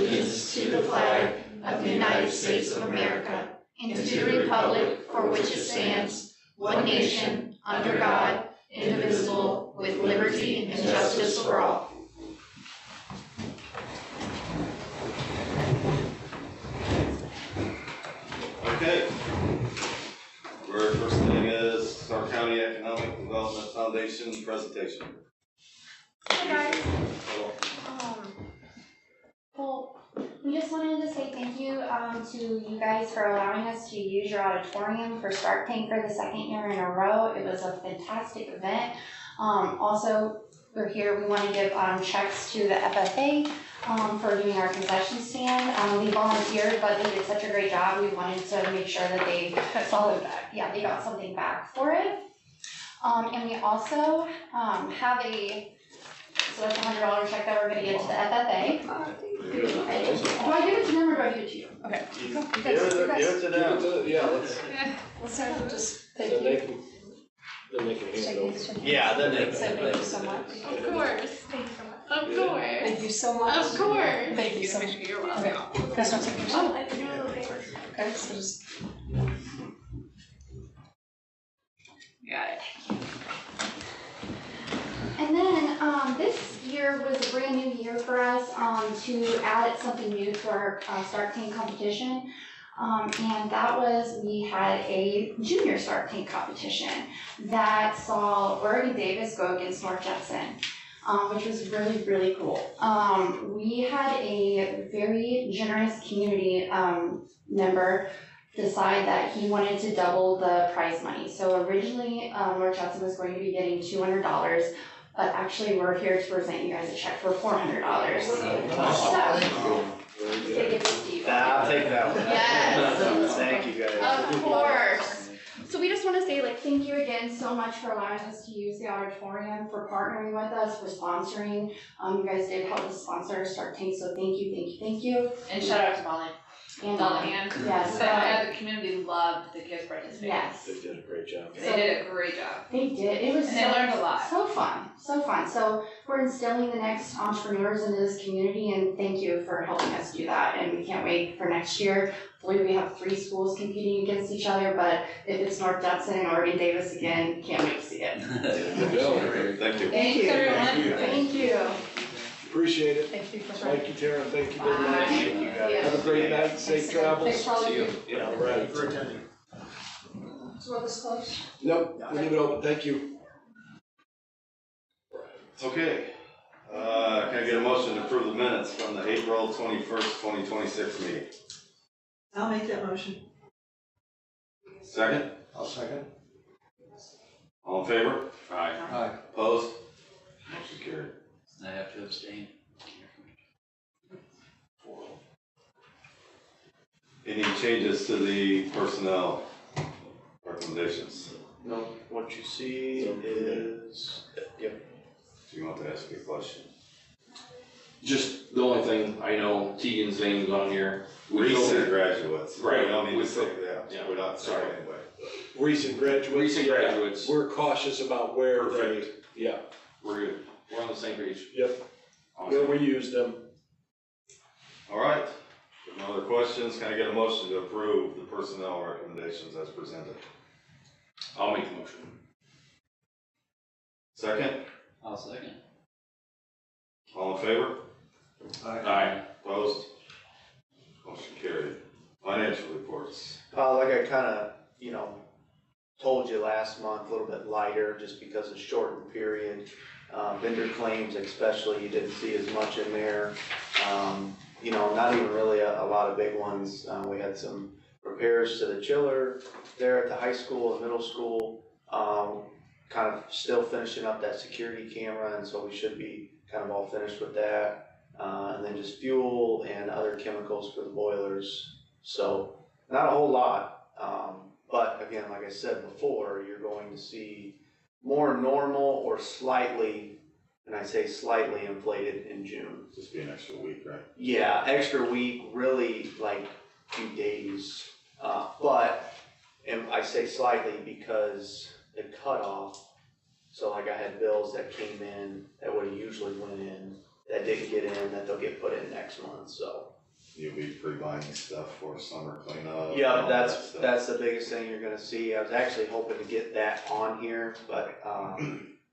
allegiance to the flag of the United States of America and to the republic for which it stands, one nation, under God, indivisible, with liberty and justice for all. Okay. Our first thing is Stark County Economic Development Foundation presentation. Hi guys. Well, we just wanted to say thank you to you guys for allowing us to use your auditorium for Stark Tank for the second year in a row. It was a fantastic event. Also, we're here, we want to give checks to the FFA for doing our concession stand. We volunteered, but they did such a great job. We wanted to make sure that they they got something back for it. And we also have so that's a $100 check that we're going to give to the FFA. Do I give it to them or do I give it to you? Okay. Give it to them. Yeah, Let's have them just thank then you. they can hand it over. Yeah, then they Say thank you so much. Of course. Thank you so much. Of course. Thank you so much. Of course. Thank you so much. You're welcome. Okay. Guys, don't take your Oh, I didn't know they were. Okay, so just. Got it. And then this year was a brand new year for us to add something new to our Stark Tank competition. And that was, we had a junior Stark Tank competition that saw Oregon Davis go against North Judson, which was really, really cool. We had a very generous community member decide that he wanted to double the prize money. So originally, North Judson was going to be getting $200, but actually we're here to present you guys a check for $400. So, I'll take that one. Yes. Thank you guys. Of course. So we just want to say thank you again so much for allowing us to use the auditorium, for partnering with us, for sponsoring. You guys did help us sponsor Stark Tank, so thank you, thank you, thank you. And shout out to Molly. And Ann. yes, The community loved the kids participating. yes, They did a great job. They did a great job. they did. It was And they learned a lot. so fun, so fun. So we're instilling the next entrepreneurs into this community, and thank you for helping us do that. And we can't wait for next year. I believe we have 3 schools competing against each other, but if it's North Judson and Oregon Davis again, can't wait to see it. Good job. Thank you. Thanks, everyone. Thank you. Appreciate it. Thank you for Thank you, Tara. Thank you very Bye. much. Thank you guys. Have a great night. Safe travels. Thanks for all See you you. do. Yeah, all right. For attending. So we'll just close. Nope, we leave it open. Thank you. Okay. Can I get a motion to approve the minutes from the April 21st, 2026 meeting? I'll make that motion. Second? I'll second. All in favor? Aye. Aye. Opposed? Motion carried. I have to abstain. Any changes to the personnel recommendations? No, what you see is, yep. Do you want to ask me a question? Just the only thing, I know Tegan's name's on here. Recent graduates. Right. We don't need to We say feel- that. yeah. We're not saying Sorry. anyway. Recent graduates. Recent yeah. graduates. We're cautious about where they, Perfect. yeah, We're good. We're on the same page. yep, where Awesome. we use them. All right. If no other questions, can I get a motion to approve the personnel recommendations as presented? I'll make the motion. Second? I'll second. All in favor? Aye. Opposed? Motion carried. Financial reports. Like I kinda, told you last month, a little bit lighter, just because of shortened period. Vendor claims especially, you didn't see as much in there. Not even really a lot of big ones. We had some repairs to the chiller there at the high school and middle school. Kind of still finishing up that security camera, and so we should be kind of all finished with that. And then just fuel and other chemicals for the boilers. So not a whole lot. But again, like I said before, you're going to see more normal or slightly, and I say slightly inflated in June. Just be an extra week, right? Yeah, extra week, really like a few days. And I say slightly because the cutoff, so like I had bills that came in that would have usually went in, that didn't get in, that they'll get put in next month. So you'll be pre-buying stuff for summer cleanup. and Yeah, all that stuff. that's the biggest thing you're gonna see. I was actually hoping to get that on here, but,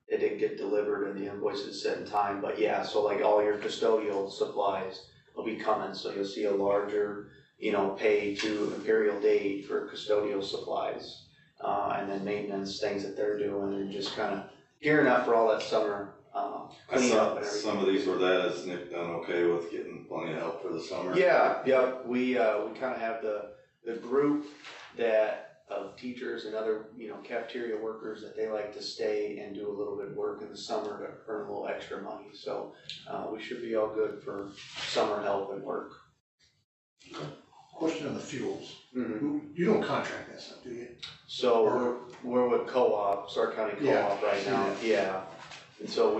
it didn't get delivered and the invoices set in time. But yeah, so like all your custodial supplies will be coming, so you'll see a larger, pay to Imperial Dade for custodial supplies. And then maintenance, things that they're doing, and just kinda gearing up for all that summer, I cleanup saw and everything. some of these were that, is Nick done okay with getting plenty of help for the summer? Yeah, we kinda have the group of teachers and other, cafeteria workers that they like to stay and do a little bit of work in the summer to earn a little extra money, so, we should be all good for summer help and work. Question on the fuels. Mhm. You don't contract that stuff, do you? So we're with co-op, Stark County Co-op right now, yeah. And so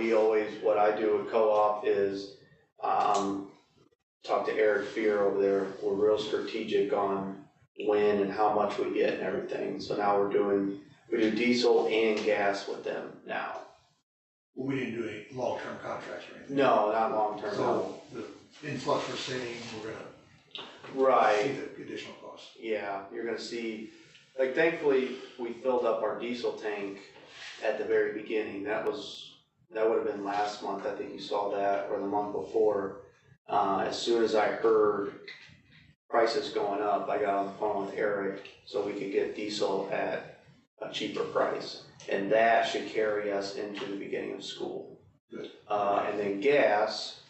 what I do with co-op is, talk to Eric Fear over there. We're real strategic on when and how much we get and everything. So now we do diesel and gas with them now. Well, we didn't do any long-term contracts or anything. No, not long-term, no. So the influx we're seeing, we're gonna see Right, the additional costs. yeah, you're gonna see, like thankfully, we filled up our diesel tank at the very beginning. That would have been last month, I think you saw that, or the month before. As soon as I heard prices going up, I got on the phone with Eric so we could get diesel at a cheaper price. And that should carry us into the beginning of school. Good. And then gas,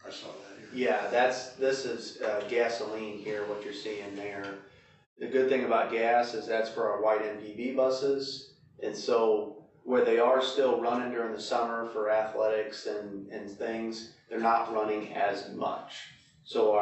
I saw that here. yeah, this is gasoline here, what you're seeing there. The good thing about gas is that's for our white MPV buses. And so where they are still running during the summer for athletics and things, they're not running as much. So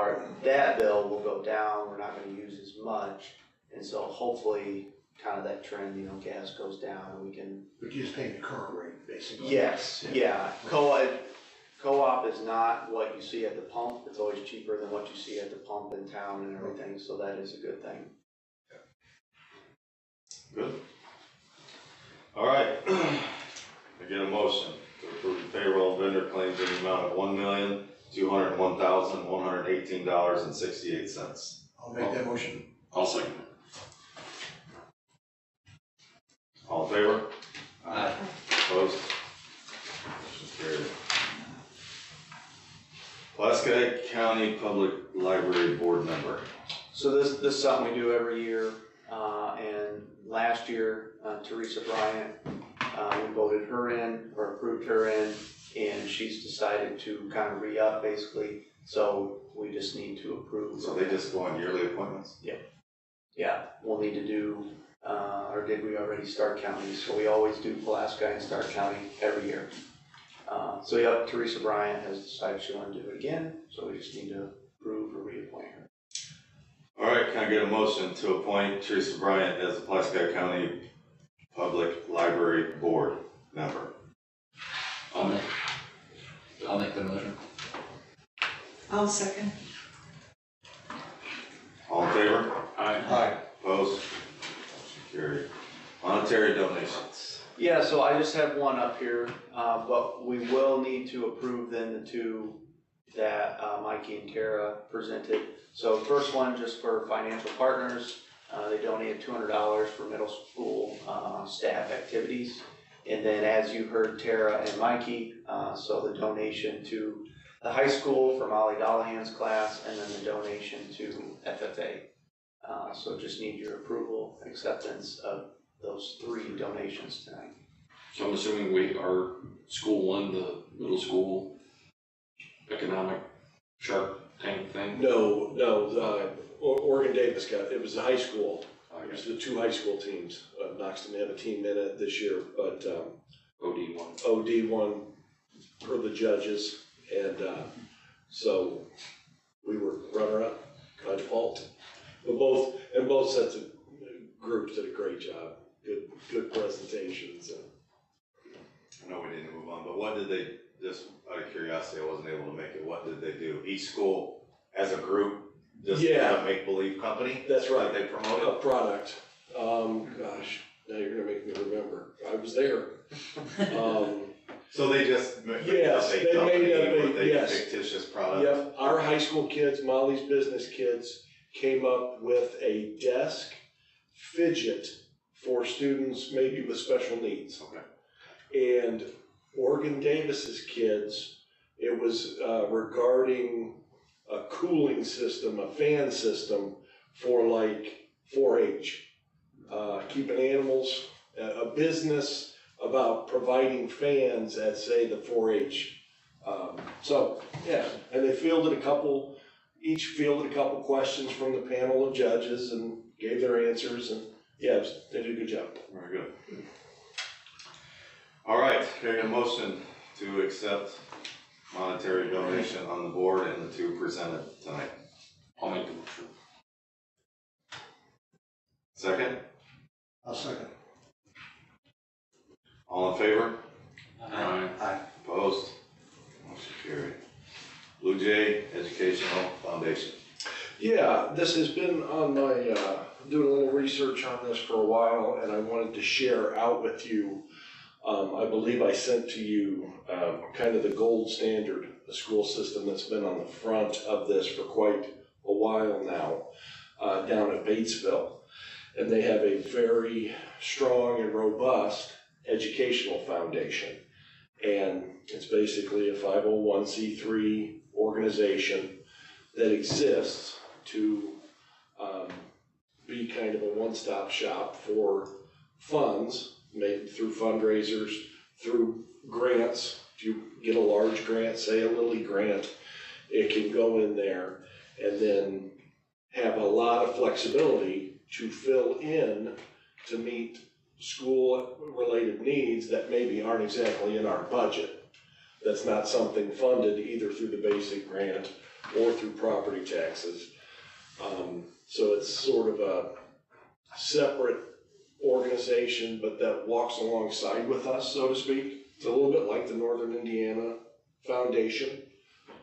that bill will go down, we're not gonna use as much. And so hopefully kind of that trend, gas goes down and we can. But you're just paying the current rate, basically. Yes, yeah. Co-op is not what you see at the pump. It's always cheaper than what you see at the pump in town and everything, so that is a good thing. Good. All right. I get a motion to approve the payroll vendor claims in the amount of $1,201,118.68. I'll make that motion. I'll second it. All in favor? Aye. Opposed? Motion carried. Pulaski County Public Library Board member. So this is something we do every year, and last year, Teresa Bryant, we voted her in, or approved her in, and she's decided to kind of re-up basically, so we just need to approve. So they just go on yearly appointments? Yeah, we'll need to do, or did we already Stark County? So we always do Pulaski and Stark County every year. So yeah, Teresa Bryant has decided she wanted to do it again, so we just need to approve or reappoint her. All right, can I get a motion to appoint Teresa Bryant as the Pulaski County Public Library Board member? I'll make the motion. I'll second. All in favor? Aye. Opposed? Motion carried. Monetary donations. Yeah, so I just have one up here, but we will need to approve then the two that Mikey and Tara presented. So first one, just for financial partners, they donated $200 for middle school staff activities. And then as you heard Tara and Mikey, so the donation to the high school for Molly Dollahan's class, and then the donation to FFA. So just need your approval, acceptance of those three donations tonight. So I'm assuming our school won the middle school economic Shark Tank thing? No, Oregon Davis it was the high school. It was the two high school teams. Knox didn't have a team in it this year, but OD won. OD won per the judges, and so we were runner-up by default. But both sets of groups did a great job. Good presentations. I know we need to move on, but what did they, just out of curiosity, I wasn't able to make it, what did they do? Each school as a group, just Yeah. a make-believe company? That's right. That they promoted? A product. Gosh, now you're gonna make me remember. I was there. So they just made Yes, up they a company made up a- with a yes. fictitious product? Yep, our high school kids, Molly's business kids, came up with a desk fidget for students maybe with special needs. Okay. And Oregon Davis's kids, it was regarding a cooling system, a fan system for like 4-H, keeping animals, a business about providing fans at, say, the 4-H. So, yeah, and they each fielded a couple questions from the panel of judges and gave their answers, and yeah, they did a good job. Very good. All right, can I get a motion to accept monetary donation on the board and the two presented tonight? I'll make the motion. Second? I'll second. All in favor? Aye. Opposed? Motion carried. Blue Jay Educational Foundation. Yeah, this has been on my, doing a little research on this for a while, and I wanted to share out with you. I believe I sent to you kind of the gold standard, the school system that's been on the front of this for quite a while now, down at Batesville. And they have a very strong and robust educational foundation. And it's basically a 501c3 organization that exists to be kind of a one-stop shop for funds made through fundraisers, through grants. If you get a large grant, say a Lilly grant, it can go in there and then have a lot of flexibility to fill in to meet school-related needs that maybe aren't exactly in our budget. That's not something funded either through the basic grant or through property taxes. So it's sort of a separate organization, but that walks alongside with us, so to speak. It's a little bit like the Northern Indiana Foundation,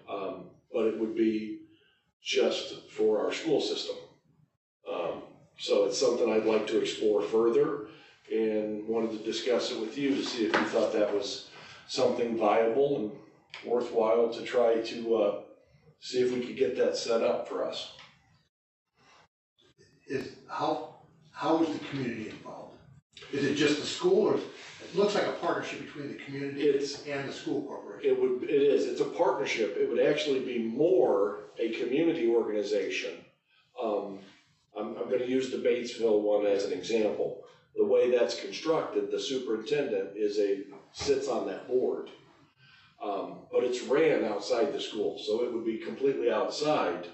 but it would be just for our school system. So it's something I'd like to explore further and wanted to discuss it with you to see if you thought that was something viable and worthwhile to try to see if we could get that set up for us. How is the community involved? Is it just the school, or it looks like a partnership between the community and the school corporation? It's a partnership. It would actually be more a community organization. I'm gonna use the Batesville one as an example. The way that's constructed, the superintendent sits on that board. But it's ran outside the school, so it would be completely outside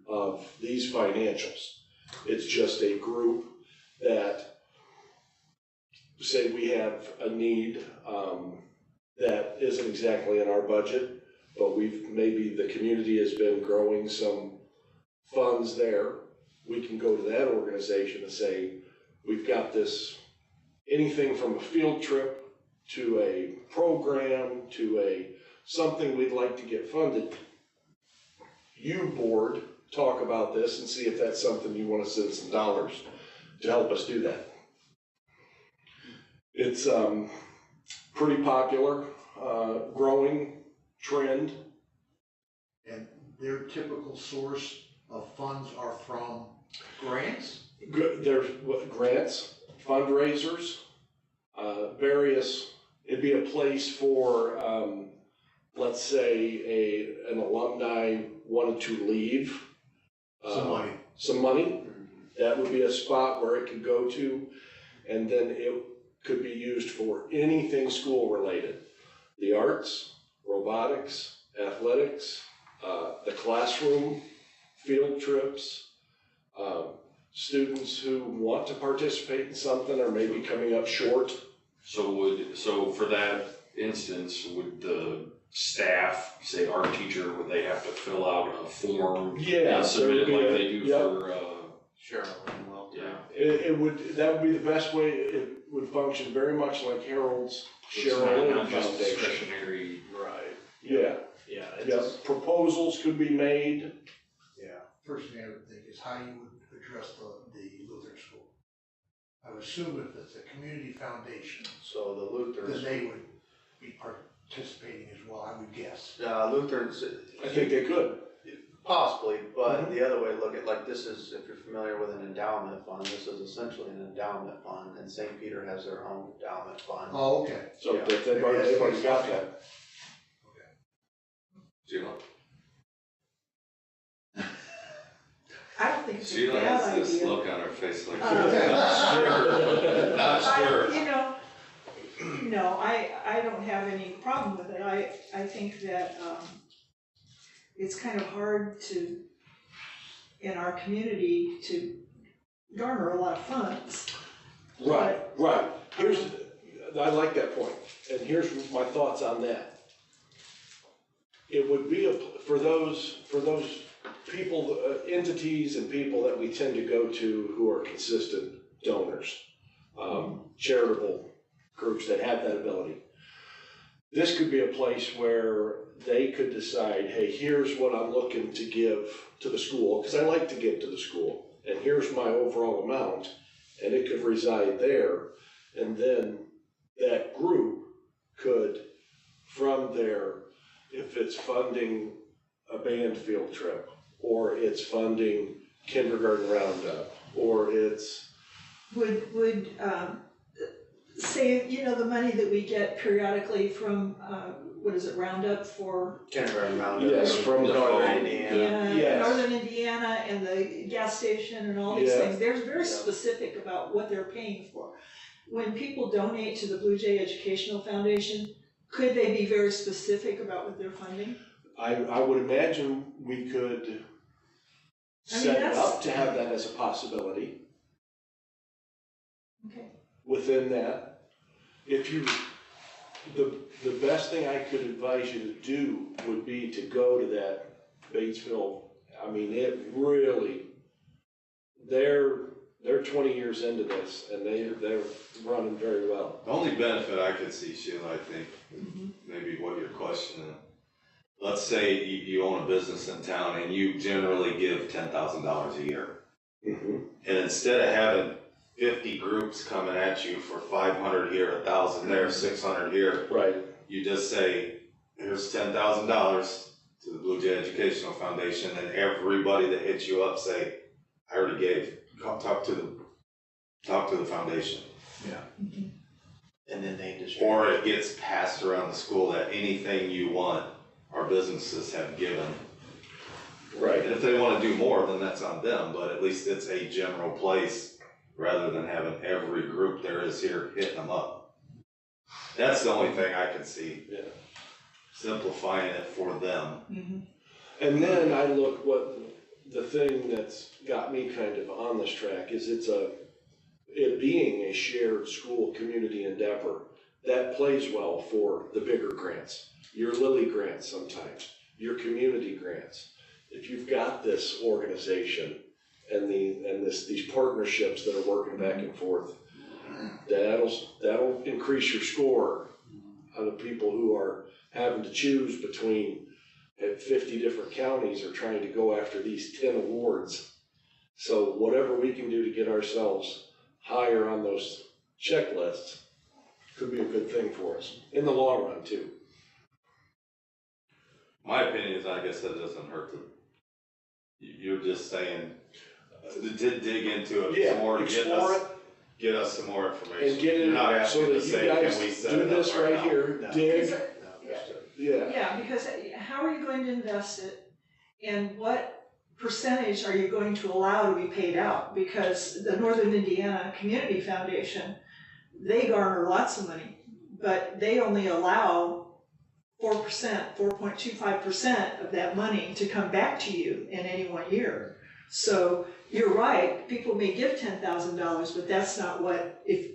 of these financials. It's just a group that, say we have a need that isn't exactly in our budget, but maybe the community has been growing some funds there. We can go to that organization and say, we've got this, anything from a field trip to a program to something we'd like to get funded. You board, talk about this and see if that's something you want to send some dollars to help us do that. It's pretty popular, growing trend. And their typical source of funds are from grants? There's grants, fundraisers, various, it'd be a place for, let's say an alumni wanted to leave. Some money. That would be a spot where it could go to, and then it could be used for anything school related. The arts, robotics, athletics, the classroom, field trips, students who want to participate in something or maybe coming up short. So for that instance, would the staff, say art teacher, would they have to fill out a form? Yeah, And submit it like they do yep. for, Sure, well, yeah. That would be the best way. It would function very much like Harold's It's Cheryl not just Foundation. discretionary. Right. Yeah. yeah, Yes. Proposals could be made. First thing I would think is how you would address the Lutheran school. I would assume if it's a community foundation, so the Lutherans. then they would be participating as well, I would guess. Lutherans, I think they could. possibly, but the other way to look at, like, this is, if you're familiar with an endowment fund, this is essentially an endowment fund, and St. Peter has their own endowment fund. Oh, okay. So Yeah. they've already got that. Sheila? I don't think it's a Sheila bad has this idea. look on her face like, Uh, not sure. You know, no, I don't have any problem with it. I think that, it's kind of hard to, in our community, to garner a lot of funds. Right. I like that point, and here's my thoughts on that. It would be for those people, entities and people that we tend to go to who are consistent donors, charitable groups that have that ability. This could be a place where they could decide, hey, here's what I'm looking to give to the school, because I like to give to the school, and here's my overall amount, and it could reside there. And then that group could, from there, if it's funding a band field trip, or it's funding kindergarten roundup, or it's, Would, say, you know, the money that we get periodically from, what is it, Roundup for Kindergarten roundup. Yes, from the Northern phone. Indiana. Yes. Northern Indiana and the gas station and all these Yeah. things, they're very Yeah. specific about what they're paying for. When people donate to the Blue Jay Educational Foundation, could they be very specific about what they're funding? I would imagine we could I mean, set it that's- up to have that as a possibility. Okay. Within that, if you, the best thing I could advise you to do would be to go to that Batesville. I mean, it really, they're 20 years into this, and they're running very well. The only benefit I could see, Sheila, I think, maybe what you're questioning, let's say you own a business in town and you generally give $10,000 a year. Mhm. And instead of having 50 groups coming at you for 500 here, 1,000 there, 600 here, Right, you just say, here's $10,000 to the Blue Jay Educational Foundation, and everybody that hits you up say, I already gave, talk to the foundation. And then they distribute. Or it gets passed around the school that anything you want, our businesses have given. right. And if they wanna do more, then that's on them, but at least it's a general place, rather than having every group there is here hitting them up. That's the only thing I can see. Yeah. Simplifying it for them. And then I look, the thing that's got me kind of on this track is it being a shared school community endeavor, that plays well for the bigger grants, your Lilly grants sometimes, your community grants. If you've got this organization and these partnerships that are working back and forth, that'll increase your score on the people who are having to choose between 50 different counties or trying to go after these 10 awards. So whatever we can do to get ourselves higher on those checklists could be a good thing for us in the long run too. My opinion is, I guess that doesn't hurt to, you're just saying, to dig into it some more, to explore it get us some more information. and get You're it not so asking that to you say, guys can we set do it up this right now? here, No. dig, No, understood. yeah. Yeah, because how are you going to invest it, and what percentage are you going to allow to be paid out? Because the Northern Indiana Community Foundation, they garner lots of money, but they only allow 4%, 4.25% of that money to come back to you in any 1 year. So you're right, people may give $10,000, but that's not what, if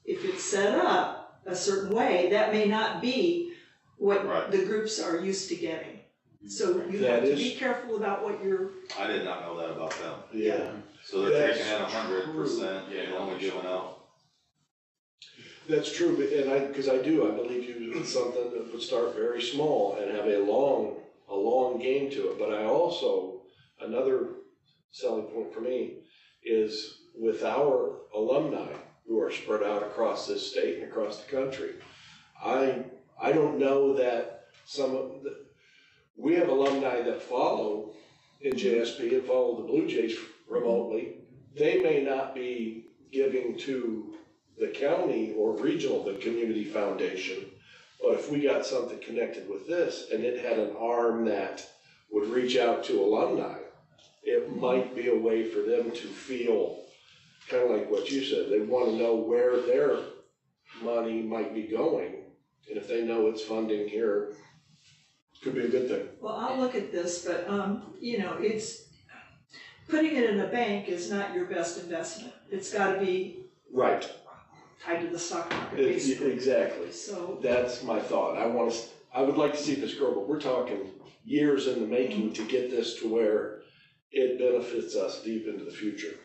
it's set up a certain way, that may not be what Right. the groups are used to getting. So you That have to is- be careful about what you're, I did not know that about them. Yeah. So they're That's taking in 100% true. and only giving out. That's true, but, because I believe it's something that would start very small and have a long game to it. But I also, another selling point for me is with our alumni who are spread out across this state and across the country, I I don't know that we have alumni that follow NJSP and follow the Blue Jays remotely. They may not be giving to the county or regional, the community foundation, but if we got something connected with this and it had an arm that would reach out to alumni, it might be a way for them to feel kind of like what you said. They want to know where their money might be going. And if they know it's funding here, it could be a good thing. Well, I'll look at this, but, it's, putting it in a bank is not your best investment. It's gotta be Right. tied to the stock market, basically. Exactly. So, That's my thought. I would like to see this grow, but we're talking years in the making to get this to where it benefits us deep into the future.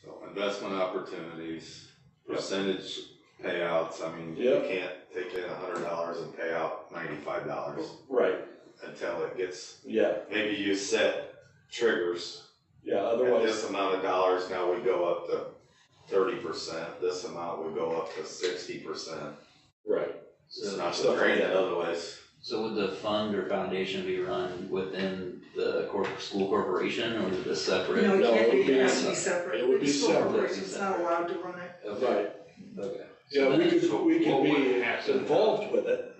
So investment opportunities, percentage payouts, I mean, you Yep. can't take in $100 and pay out $95 Right. until it gets, Yeah. maybe you set triggers. Yeah. At Otherwise, this amount of dollars, now we go up to 30%, this amount would go up to 60%. right. It's not stuff to drain like it that. otherwise. So would the fund or foundation be run within the school corporation, or is it separate? no, it No, can't it be, would be- it has to be separate. it would be The school separate. corporation's not allowed to run it. Right. Okay. Yeah, we could So be what would happen- involved with it.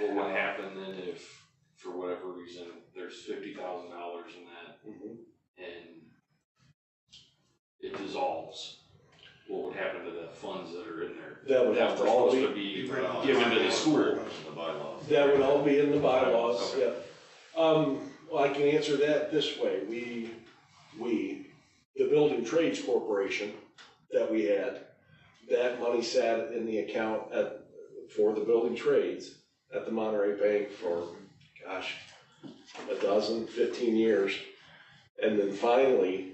What would happen then if, for whatever reason, there's $50,000 in that and it dissolves? What would happen to the funds that are in there? That would have That to all were supposed be, to be given to the school. The bylaws. that would all be in the bylaws, Okay. yeah. Well, I can answer that this way. The Building Trades Corporation that we had, that money sat in the account for the building trades at the Monterey Bank for, 15 years. And then finally,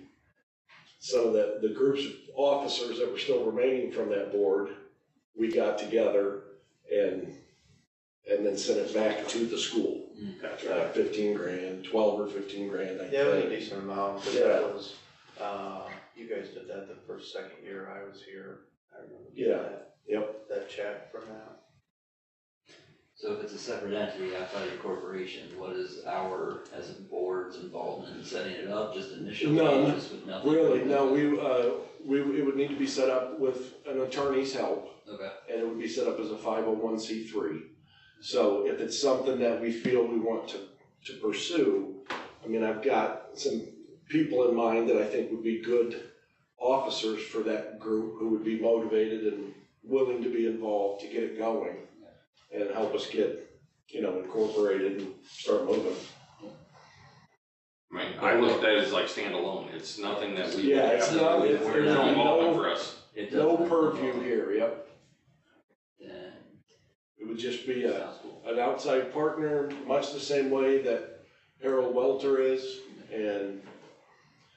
some of the groups of officers that were still remaining from that board, we got together and then sent it back to the school. 15 grand, 12 or 15 grand, I Yeah, it was a think. decent amount, but Yeah. that was, you guys did that the second year I was here. I remember getting Yeah. that. Yep. That check from that. So if it's a separate entity outside of the corporation, what is our, as a board's involvement in setting it up, just initially, None. just with nothing? Really, no, it would need to be set up with an attorney's help, Okay, and it would be set up as a 501c3. So if it's something that we feel we want to pursue, I mean, I've got some people in mind that I think would be good officers for that group who would be motivated and willing to be involved to get it going and help us get, incorporated and start moving. I mean, I look at that as like standalone. It's nothing that we. Yeah, it's not, it's- There's no no- involvement for us. it No doesn't. purview here, yep. Then, It would just be sounds cool. an outside partner, much the same way that Harold Welter is. And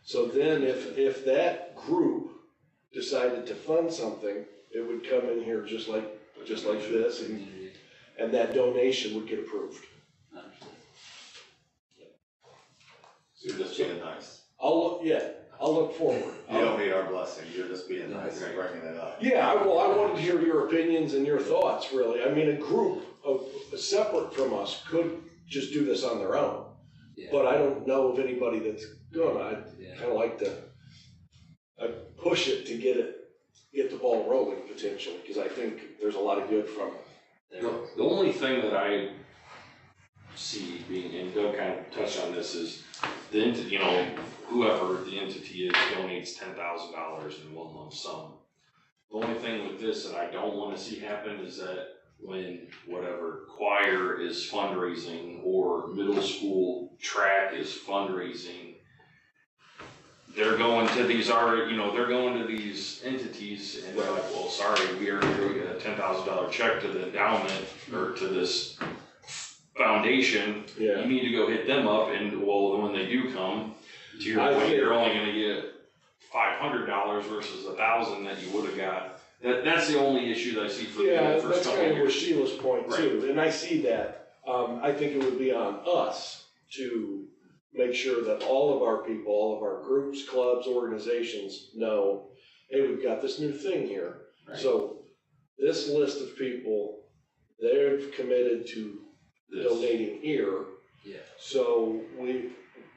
so then if that group decided to fund something, it would come in here just like this, Community, and that donation would get approved. understood. So you're just being nice. I'll look forward. You don't need our blessing, you're just being nice and bringing it up. Yeah, I wanted to hear your opinions and your thoughts, really. I mean, a group separate from us could just do this on their own. Yeah. But I don't know of anybody that's gonna. I'd Yeah. kind of like to push it to get the ball rolling potentially, because I think there's a lot of good from it. The only thing that I see being, and Doug kind of touched on this, is the entity, whoever the entity is donates $10,000 in one lump sum. The only thing with this that I don't want to see happen is that when whatever choir is fundraising or middle school track is fundraising, they're going to these they're going to these entities and they're like, well, sorry, we already wrote a $10,000 check to the endowment or to this foundation. Yeah. You need to go hit them up, and well, when they do come, to your I point, think- you're only gonna get $500 versus $1,000 that you would have got. That's the only issue that I see for Yeah, the first that's couple kind of of where years. Sheila's point too, and I see that. I think it would be on us to make sure that all of our people, all of our groups, clubs, organizations know, hey, we've got this new thing here. Right. So this list of people they've committed to donating here. Yeah. So we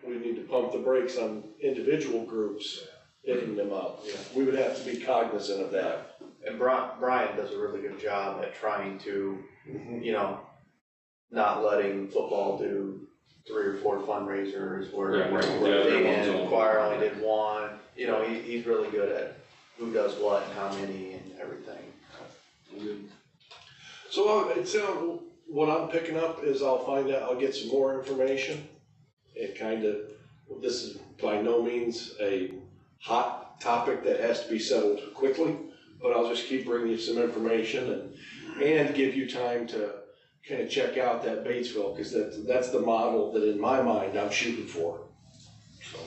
need to pump the brakes on individual groups hitting them up. Yeah. We would have to be cognizant of that. And Brian does a really good job at trying to, you know, not letting football do 3 or 4 fundraisers where Yeah, right. where Yeah, they everyone's and own. choir only did one. You know, he's really good at who does what and how many and everything. So what I'm picking up is I'll get some more information and kind of, this is by no means a hot topic that has to be settled quickly, but I'll just keep bringing you some information and give you time to kind of check out that Batesville, because that's the model that in my mind I'm shooting for. So.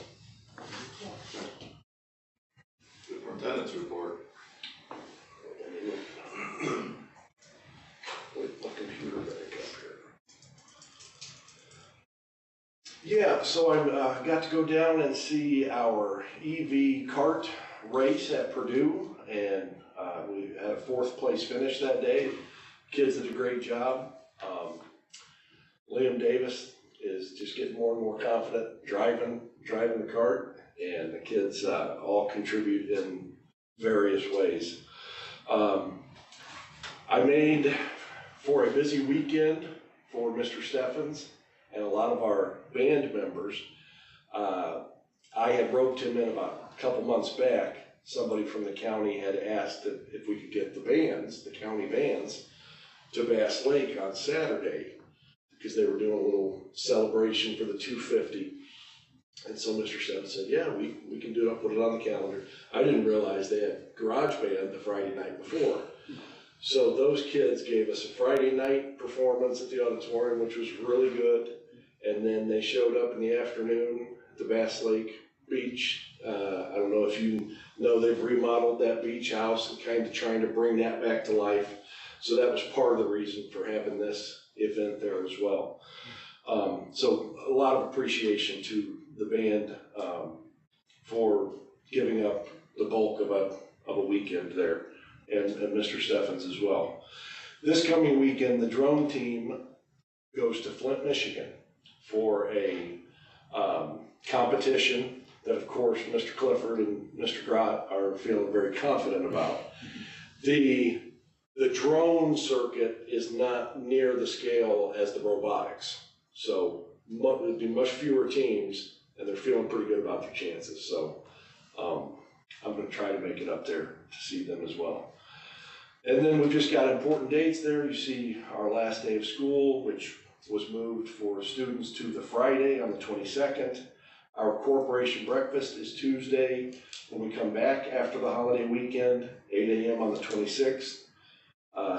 Superintendent's report. Wait, my computer back up here. Yeah, so I got to go down and see our EV kart race at Purdue, and we had a 4th place finish that day. Kids did a great job. Liam Davis is just getting more and more confident driving the kart, and the kids all contribute in various ways. I made for a busy weekend for Mr. Steffens and a lot of our band members. I had roped him in about a couple months back. Somebody from the county had asked if we could get the county bands, to Bass Lake on Saturday, because they were doing a little celebration for the 250. And so Mr. Steffens said, yeah, we can do it, I'll put it on the calendar. I didn't realize they had garage band the Friday night before. So those kids gave us a Friday night performance at the auditorium, which was really good. And then they showed up in the afternoon at the Bass Lake Beach. I don't know if you know, they've remodeled that beach house and kind of trying to bring that back to life. So that was part of the reason for having this event there as well. So a lot of appreciation to the band for giving up the bulk of a weekend there, and Mr. Steffens as well. This coming weekend, the drone team goes to Flint, Michigan for a competition that, of course, Mr. Clifford and Mr. Grott are feeling very confident about. The drone circuit is not near the scale as the robotics. So there'd be much fewer teams, and they're feeling pretty good about their chances. So I'm going to try to make it up there to see them as well. And then we've just got important dates there. You see our last day of school, which was moved for students to the Friday on the 22nd. Our corporation breakfast is Tuesday when we come back after the holiday weekend, 8 a.m. on the 26th.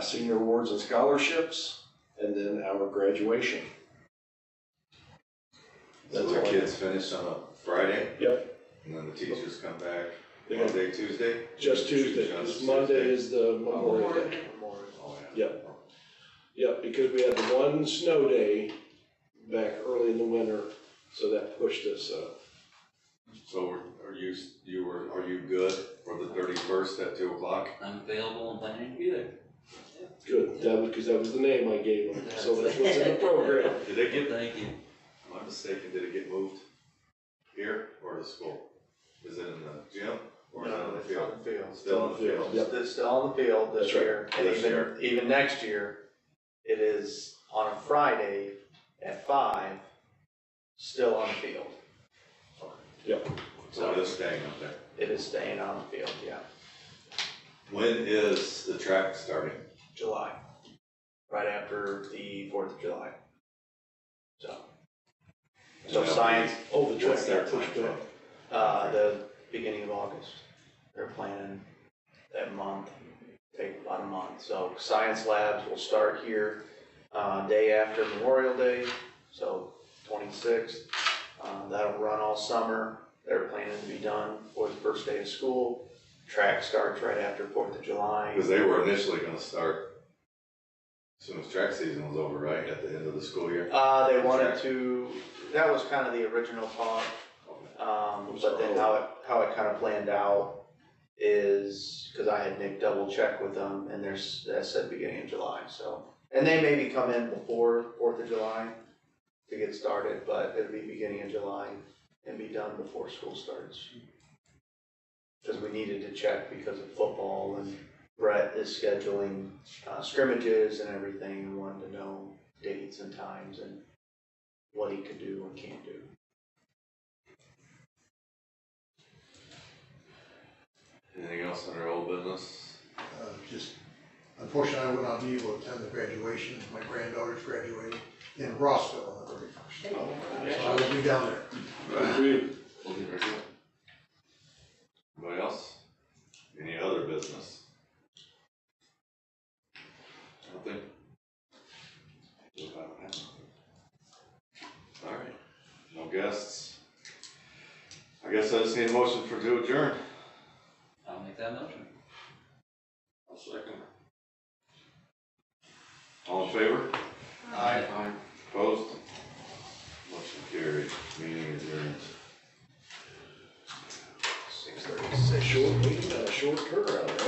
Senior awards and scholarships, and then our graduation. So the kids finish on a Friday? Yep. And then the teachers come back They Monday, Tuesday? Just Tuesday, because Monday is the Memorial Day. Oh, yeah. Yep. Yep, because we had the one snow day back early in the winter, so that pushed us up. So are you good for the 31st at 2 o'clock? I'm available and planning to be there. Good, because that was the name I gave them, so that's what's in the program. Did it get, Thank you. am I mistaken, did it get moved here or to school? Is it in the gym or is it in the It's field? on the field. Still in the field? Yep. It's still on the field this That's right. year. And This year. even next year, it is on a Friday at 5, still on the field. So it is staying up there. It is staying on the field, yeah. When is the track starting? July, right after the 4th of July. So science, Oh, the track What's their got pushed time back. the beginning of August, they're planning that month, take about a month. So science labs will start here, day after Memorial Day, so 26th. That'll run all summer. They're planning to be done for the first day of school. Track starts right after 4th of July. Because they were initially gonna start as soon as track season was over, right, at the end of the school year? They wanted to, that was kind of the original thought. But then how it kind of planned out is, because I had Nick double check with them, and that said beginning of July, so And they maybe come in before 4th of July to get started, but it'll be beginning of July and be done before school starts. Because we needed to check because of football, and Brett is scheduling scrimmages and everything, and wanted to know dates and times and what he could do and can't do. Anything else under old business? Just, unfortunately, I will not be able to attend the graduation. My granddaughter's graduating in Rossville on the 31st. So I will be down there. Good for you. We'll get right to it. Anybody else? Any other business? Nothing? Alright, no guests. I guess I just need a motion for to adjourn. I'll make that motion. I'll second. All in favor? Aye. Opposed? Motion carried, meeting adjourned. 6:36. Short meeting, short turnaround, right?